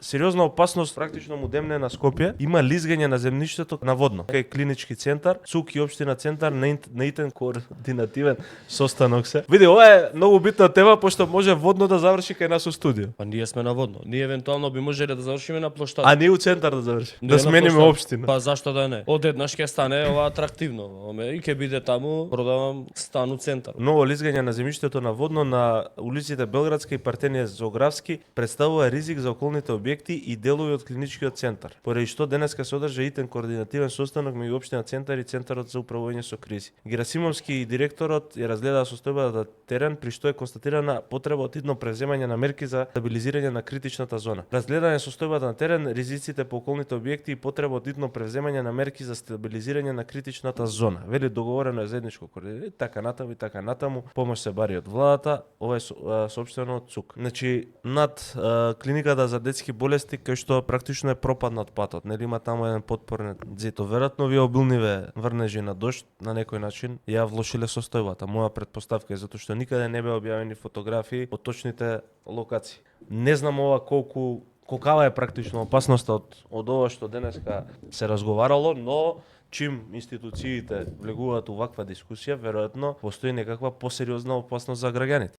сериозна опасност практично му демне на Скопје. Има лизгање на земјиштето наводно. Кај клинички центар, ЦУК и општина центар на итен координативен состанок се. Види, ова е многу битна тема пошто може водно да заврши кај нас у студио. Па ние сме наводно. Ние евентуално би можеле да завршиме на плоштад. А ние у центар да заврши. Не Да на смениме плоштад. општина. Па зашто да не? Одеднаш ќе стане ова атрактивно. И ќе биде таму, продавам стан у центар. Ново лизгање на земјиштето наводно на улиците Белградска и Партенија Зоографски представува ризик за околните објекти и делови од клиничкиот центар. Поради што денеска се одржа итен координативен состанок меѓу општина Центар и Центарот за управување со кризи. Герасимовски и директорот ја разгледаа состојбата на терен, при што е констатирана потреба од итно превземање на мерки за стабилизирање на критичната зона. Разгледање состојбата на терен, ризиците по околните објекти и потреба од итно превземање на мерки за стабилизирање на критичната зона. Вели договорено е заедничко координирање, така натаму и така натаму. Помош се бари од владата, ова е соопштено од ЦУК. Значи над клиниката за детски болести кај што практично е пропаднат патот, нели има таму еден потпорен зид. Веројатно овие обилниве врнежи на дожд на некој начин ја влошиле состојбата. Моја претпоставка е затоа што никаде не беа објавени фотографии од точните локации. Не знам ова колкава е практично опасноста од ова што денеска се разговарало, но чим институциите влегуваат у ваква дискусија, веројатно постои некаква посериозна опасност за граѓаните.